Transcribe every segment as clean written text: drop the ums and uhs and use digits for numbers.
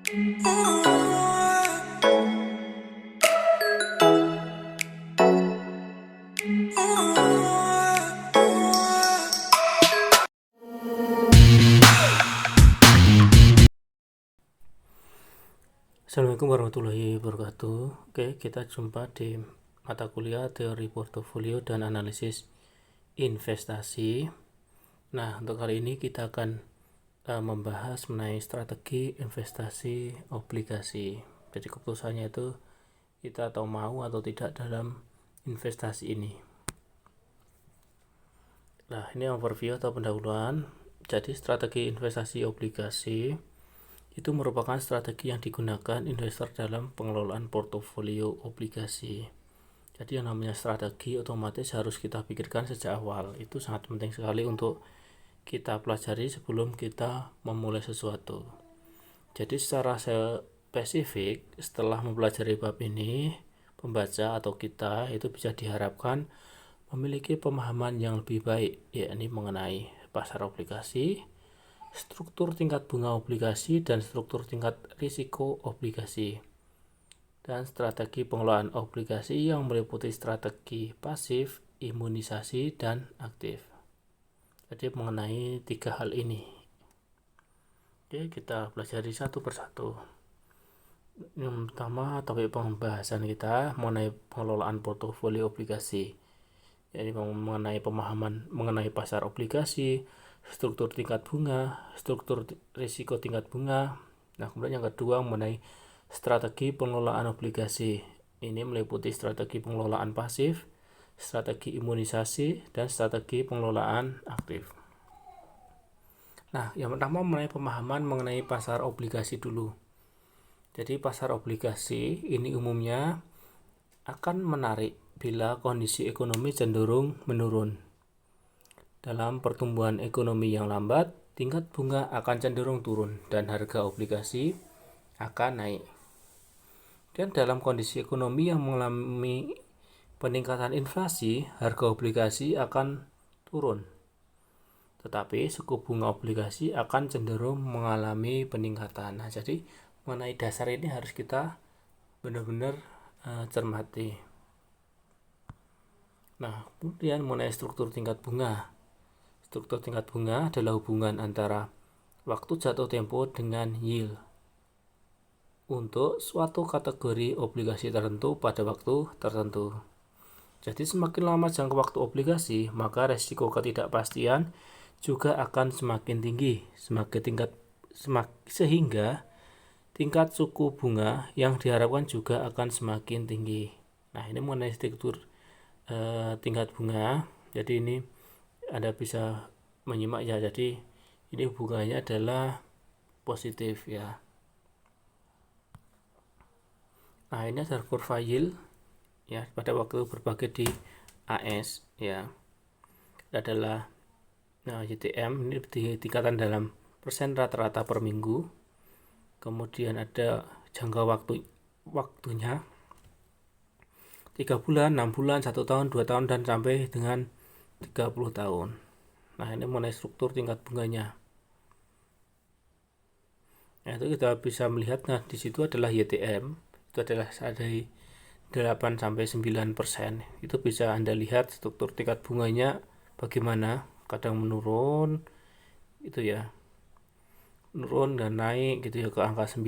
Assalamualaikum warahmatullahi wabarakatuh. Oke, kita jumpa di mata kuliah teori portofolio dan analisis investasi. Nah, untuk kali ini kita akan membahas mengenai strategi investasi obligasi. Jadi keputusannya itu kita tahu mau atau tidak dalam investasi ini. Nah, ini overview atau pendahuluan. Jadi strategi investasi obligasi itu merupakan strategi yang digunakan investor dalam pengelolaan portofolio obligasi. Jadi yang namanya strategi otomatis harus kita pikirkan sejak awal. Itu sangat penting sekali untuk kita pelajari sebelum kita memulai sesuatu. Jadi secara spesifik setelah mempelajari bab ini, pembaca atau kita itu bisa diharapkan memiliki pemahaman yang lebih baik, yakni mengenai pasar obligasi, struktur tingkat bunga obligasi, dan struktur tingkat risiko obligasi, dan strategi pengelolaan obligasi yang meliputi strategi pasif, imunisasi, dan aktif. Jadi mengenai tiga hal ini. Oke, kita pelajari satu persatu. Yang pertama, topik pembahasan kita mengenai pengelolaan portofolio obligasi. Jadi mengenai pemahaman mengenai pasar obligasi, struktur tingkat bunga, struktur risiko tingkat bunga. Nah, kemudian yang kedua mengenai strategi pengelolaan obligasi. Ini meliputi strategi pengelolaan pasif, strategi imunisasi, dan strategi pengelolaan aktif. Nah, yang pertama mengenai pemahaman mengenai pasar obligasi dulu. Jadi pasar obligasi ini umumnya akan menarik bila kondisi ekonomi cenderung menurun. Dalam pertumbuhan ekonomi yang lambat, tingkat bunga akan cenderung turun dan harga obligasi akan naik. Dan dalam kondisi ekonomi yang mengalami peningkatan inflasi, harga obligasi akan turun. Tetapi suku bunga obligasi akan cenderung mengalami peningkatan. Nah, jadi mengenai dasar ini harus kita benar-benar cermati. Nah, kemudian mengenai struktur tingkat bunga. Struktur tingkat bunga adalah hubungan antara waktu jatuh tempo dengan yield untuk suatu kategori obligasi tertentu pada waktu tertentu. Jadi semakin lama jangka waktu obligasi, maka resiko ketidakpastian juga akan semakin tinggi, sehingga tingkat suku bunga yang diharapkan juga akan semakin tinggi. Nah, ini mengenai struktur tingkat bunga. Jadi ini Anda bisa menyimak ya. Jadi ini hubungannya adalah positif ya. Nah, ini adalah kurva yield ya pada waktu berbagi di AS ya. Adalah YTM ini ditingkatkan dalam persen rata-rata per minggu. Kemudian ada jangka waktunya 3 bulan, 6 bulan, 1 tahun, 2 tahun, dan sampai dengan 30 tahun. Nah, ini mengenai struktur tingkat bunganya. Nah, itu kita bisa melihat, nah di situ adalah YTM, itu adalah dari 8-9%. Itu bisa Anda lihat struktur tingkat bunganya bagaimana, kadang menurun, itu ya. Menurun dan naik gitu ya ke angka 9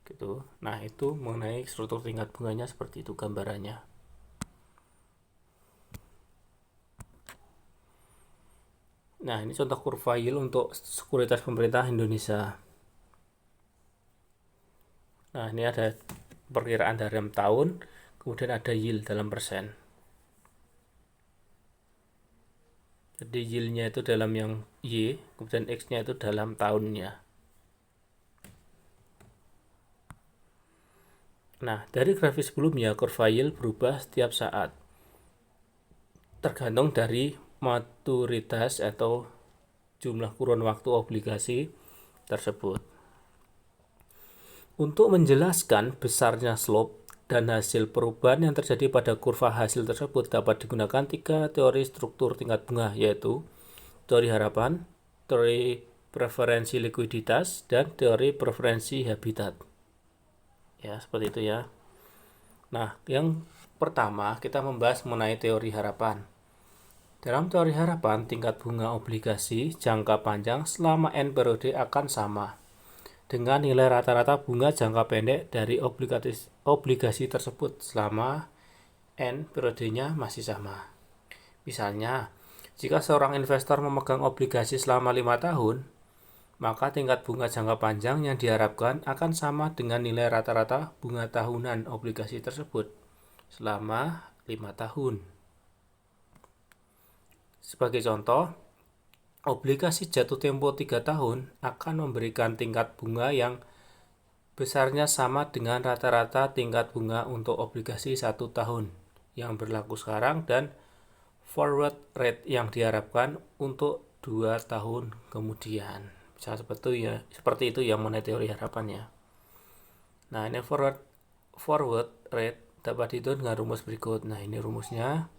gitu. Nah, itu mengenai struktur tingkat bunganya seperti itu gambarannya. Nah, ini contoh kurva yield untuk sekuritas pemerintah Indonesia. Nah, ini ada perkiraan dalam tahun, kemudian ada yield dalam persen. Jadi yieldnya itu dalam yang Y, kemudian X-nya itu dalam tahunnya. Nah, dari grafis sebelumnya, kurva yield berubah setiap saat, tergantung dari maturitas atau jumlah kurun waktu obligasi tersebut. Untuk menjelaskan besarnya slope dan hasil perubahan yang terjadi pada kurva hasil tersebut dapat digunakan 3 teori struktur tingkat bunga, yaitu teori harapan, teori preferensi likuiditas, dan teori preferensi habitat. Ya, seperti itu ya. Nah, yang pertama kita membahas mengenai teori harapan. Dalam teori harapan, tingkat bunga obligasi jangka panjang selama N periode akan sama dengan nilai rata-rata bunga jangka pendek dari obligasi tersebut selama N periodenya masih sama. Misalnya, jika seorang investor memegang obligasi selama 5 tahun, maka tingkat bunga jangka panjang yang diharapkan akan sama dengan nilai rata-rata bunga tahunan obligasi tersebut selama 5 tahun. Sebagai contoh, obligasi jatuh tempo 3 tahun akan memberikan tingkat bunga yang besarnya sama dengan rata-rata tingkat bunga untuk obligasi 1 tahun yang berlaku sekarang dan forward rate yang diharapkan untuk 2 tahun kemudian. Bisa seperti itu ya mengenai teori harapannya. Nah, ini forward rate dapat dihitung dengan rumus berikut. Nah, ini rumusnya.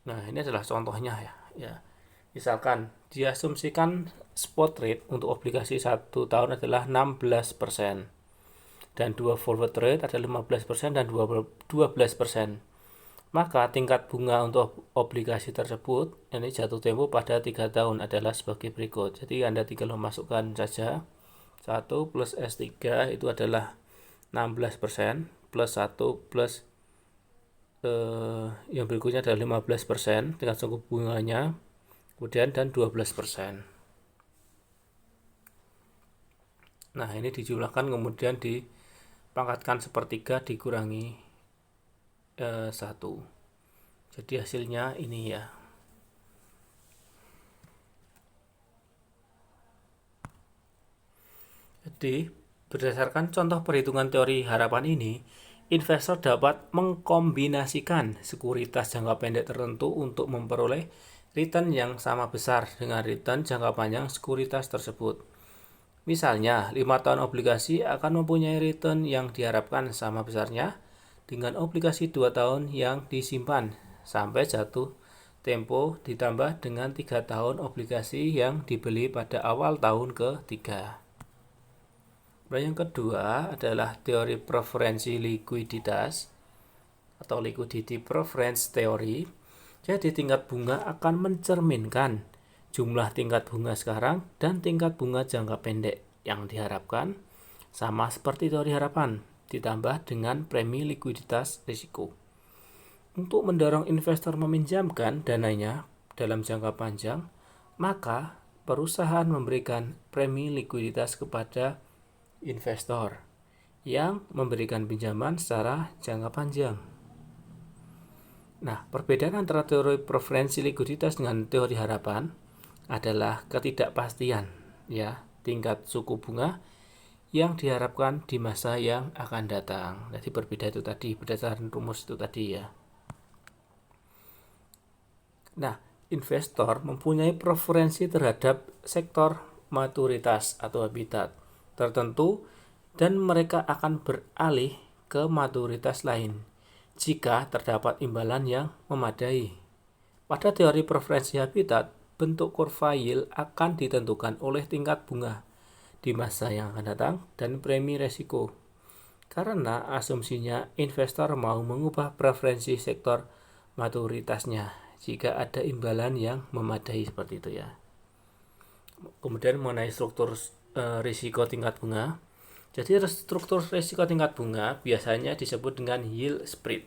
Nah, ini adalah contohnya ya. Misalkan diasumsikan spot rate untuk obligasi 1 tahun adalah 16% dan 2 forward rate adalah 15% dan 12%. Maka tingkat bunga untuk obligasi tersebut ini jatuh tempo pada 3 tahun adalah sebagai berikut. Jadi Anda tinggal memasukkan saja 1 plus S3 itu adalah 16% plus 1 plus yang berikutnya adalah 15% dengan suku bunganya, kemudian dan 12%. Nah, ini dijumlahkan kemudian dipangkatkan sepertiga dikurangi 1. Jadi hasilnya ini ya. Jadi berdasarkan contoh perhitungan teori harapan ini, investor dapat mengkombinasikan sekuritas jangka pendek tertentu untuk memperoleh return yang sama besar dengan return jangka panjang sekuritas tersebut. Misalnya, 5 tahun obligasi akan mempunyai return yang diharapkan sama besarnya dengan obligasi 2 tahun yang disimpan sampai jatuh tempo ditambah dengan 3 tahun obligasi yang dibeli pada awal tahun ketiga. Yang kedua adalah teori preferensi likuiditas atau liquidity preference theory. Jadi tingkat bunga akan mencerminkan jumlah tingkat bunga sekarang dan tingkat bunga jangka pendek yang diharapkan sama seperti teori harapan ditambah dengan premi likuiditas risiko. Untuk mendorong investor meminjamkan dananya dalam jangka panjang, maka perusahaan memberikan premi likuiditas kepada investor yang memberikan pinjaman secara jangka panjang. Nah, perbedaan antara teori preferensi likuiditas dengan teori harapan adalah ketidakpastian ya, tingkat suku bunga yang diharapkan di masa yang akan datang. Jadi berbeda itu tadi berdasarkan rumus itu tadi ya. Nah, investor mempunyai preferensi terhadap sektor maturitas atau habitat tertentu dan mereka akan beralih ke maturitas lain jika terdapat imbalan yang memadai. Pada teori preferensi habitat, bentuk kurva yield akan ditentukan oleh tingkat bunga di masa yang akan datang dan premi resiko. Karena asumsinya investor mau mengubah preferensi sektor maturitasnya jika ada imbalan yang memadai seperti itu ya. Kemudian mengenai struktur risiko tingkat bunga. Jadi struktur risiko tingkat bunga biasanya disebut dengan yield spread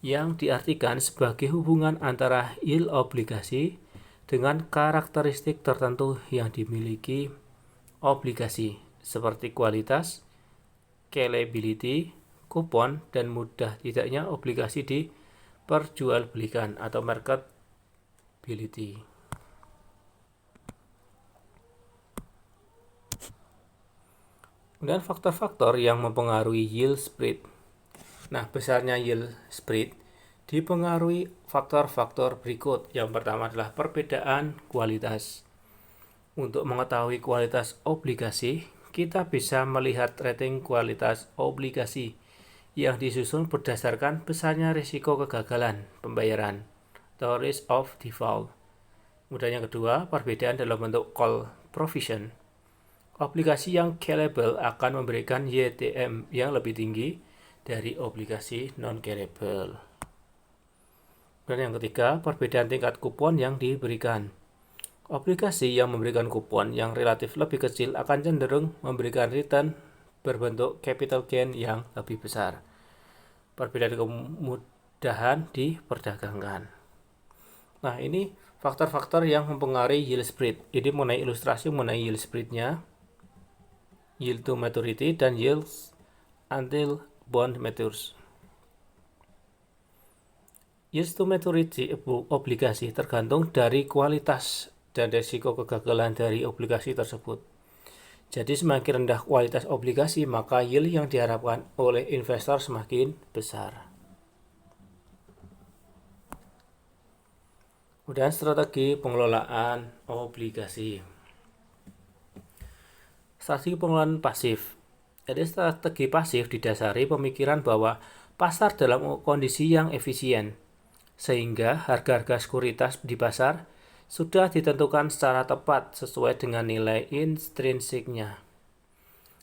yang diartikan sebagai hubungan antara yield obligasi dengan karakteristik tertentu yang dimiliki obligasi seperti kualitas, callability, kupon, dan mudah tidaknya obligasi diperjualbelikan atau marketability. Dan faktor-faktor yang mempengaruhi yield spread. Nah, besarnya yield spread dipengaruhi faktor-faktor berikut. Yang pertama adalah perbedaan kualitas. Untuk mengetahui kualitas obligasi, kita bisa melihat rating kualitas obligasi yang disusun berdasarkan besarnya risiko kegagalan pembayaran atau risk of default. Kemudian yang kedua, perbedaan dalam bentuk call provision. Obligasi yang callable akan memberikan YTM yang lebih tinggi dari obligasi non-callable. Dan yang ketiga, perbedaan tingkat kupon yang diberikan. Obligasi yang memberikan kupon yang relatif lebih kecil akan cenderung memberikan return berbentuk capital gain yang lebih besar. Perbedaan kemudahan diperdagangkan. Nah, ini faktor-faktor yang mempengaruhi yield spread. Ini mengenai ilustrasi mengenai yield spread-nya, yield to maturity, dan yield until bond matures. Yield to maturity obligasi tergantung dari kualitas dan risiko kegagalan dari obligasi tersebut. Jadi semakin rendah kualitas obligasi, maka yield yang diharapkan oleh investor semakin besar. Kemudian strategi pengelolaan obligasi. Strategi pengelolaan pasif. Jadi strategi pasif didasari pemikiran bahwa pasar dalam kondisi yang efisien, sehingga harga-harga sekuritas di pasar sudah ditentukan secara tepat sesuai dengan nilai intrinsiknya.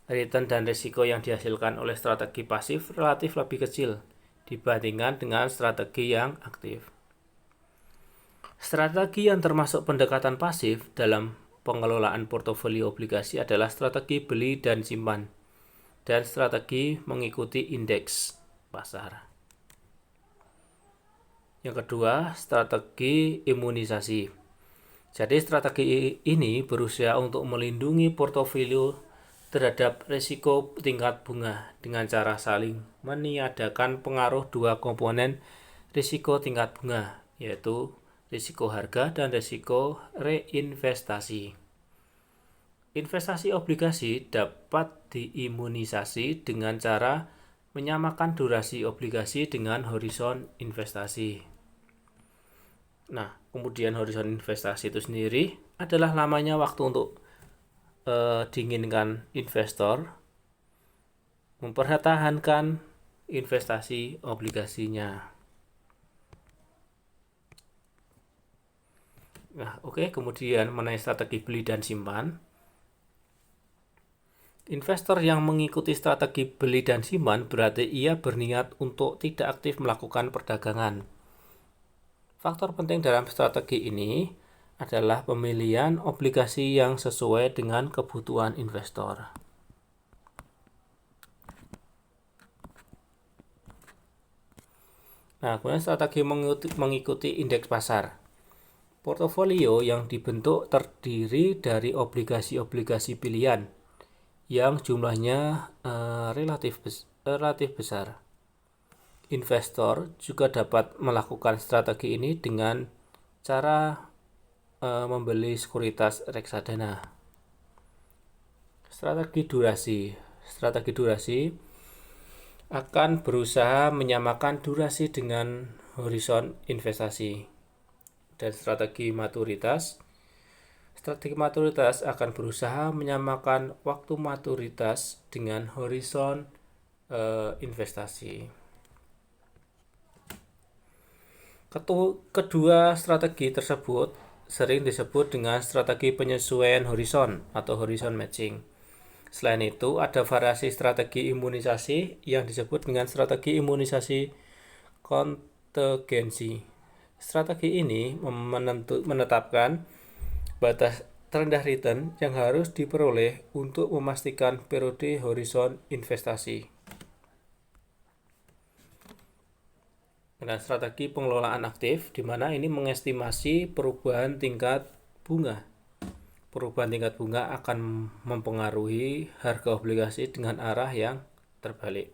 Return dan risiko yang dihasilkan oleh strategi pasif relatif lebih kecil dibandingkan dengan strategi yang aktif. Strategi yang termasuk pendekatan pasif dalam pengelolaan portofolio obligasi adalah strategi beli dan simpan, dan strategi mengikuti indeks pasar. Yang kedua, strategi imunisasi. Jadi strategi ini berusaha untuk melindungi portofolio terhadap risiko tingkat bunga dengan cara saling meniadakan pengaruh dua komponen risiko tingkat bunga, yaitu risiko harga dan risiko reinvestasi. Investasi obligasi dapat diimunisasi dengan cara menyamakan durasi obligasi dengan horizon investasi. Nah, kemudian horizon investasi itu sendiri adalah lamanya waktu untuk diinginkan investor mempertahankan investasi obligasinya. Nah, kemudian mengenai strategi beli dan simpan. Investor yang mengikuti strategi beli dan simpan berarti ia berniat untuk tidak aktif melakukan perdagangan. Faktor penting dalam strategi ini adalah pemilihan obligasi yang sesuai dengan kebutuhan investor. Nah, kemudian strategi mengikuti indeks pasar. Portofolio yang dibentuk terdiri dari obligasi-obligasi pilihan yang jumlahnya relatif besar. Investor juga dapat melakukan strategi ini dengan cara membeli sekuritas reksadana. Strategi durasi akan berusaha menyamakan durasi dengan horizon investasi. Dan strategi maturitas akan berusaha menyamakan waktu maturitas dengan horizon investasi. Kedua strategi tersebut sering disebut dengan strategi penyesuaian horizon atau horizon matching. Selain itu, ada variasi strategi imunisasi yang disebut dengan strategi imunisasi kontingensi. Strategi ini menetapkan batas terendah return yang harus diperoleh untuk memastikan periode horizon investasi. Dan strategi pengelolaan aktif, di mana ini mengestimasi perubahan tingkat bunga. Perubahan tingkat bunga akan mempengaruhi harga obligasi dengan arah yang terbalik.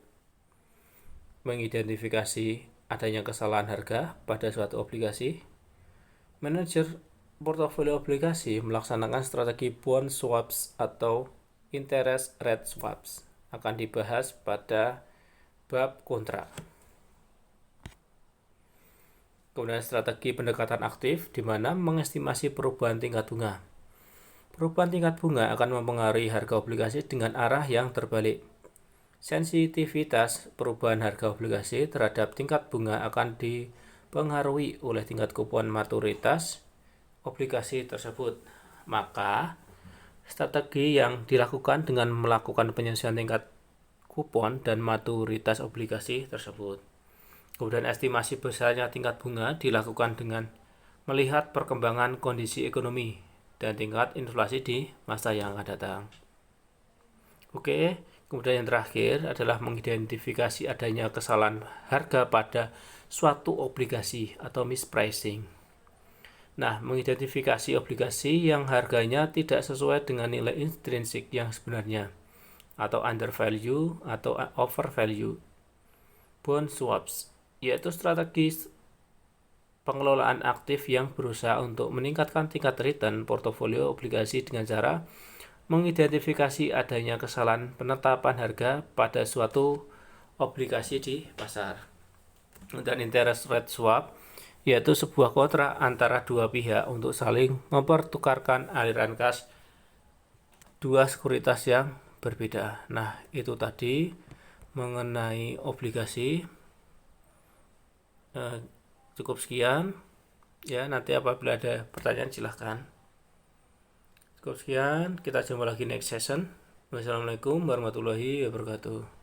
Mengidentifikasi adanya kesalahan harga pada suatu obligasi. Manajer portofolio obligasi melaksanakan strategi bond swaps atau interest rate swaps. Akan dibahas pada bab kontrak. Kemudian strategi pendekatan aktif, di mana mengestimasi perubahan tingkat bunga. Perubahan tingkat bunga akan mempengaruhi harga obligasi dengan arah yang terbalik. Sensitivitas perubahan harga obligasi terhadap tingkat bunga akan dipengaruhi oleh tingkat kupon maturitas obligasi tersebut. Maka strategi yang dilakukan dengan melakukan penyesuaian tingkat kupon dan maturitas obligasi tersebut. Kemudian estimasi besarnya tingkat bunga dilakukan dengan melihat perkembangan kondisi ekonomi dan tingkat inflasi di masa yang akan datang. Oke, kemudian yang terakhir adalah mengidentifikasi adanya kesalahan harga pada suatu obligasi atau mispricing. Nah, mengidentifikasi obligasi yang harganya tidak sesuai dengan nilai intrinsik yang sebenarnya, atau undervalue atau overvalue bond swaps, yaitu strategi pengelolaan aktif yang berusaha untuk meningkatkan tingkat return portofolio obligasi dengan cara mengidentifikasi adanya kesalahan penetapan harga pada suatu obligasi di pasar. Dan interest rate swap yaitu sebuah kontrak antara dua pihak untuk saling mempertukarkan aliran kas dua sekuritas yang berbeda. Nah, itu tadi mengenai obligasi. Cukup sekian ya, nanti apabila ada pertanyaan silahkan. Cukup sekian, kita jumpa lagi next session. Wassalamualaikum warahmatullahi wabarakatuh.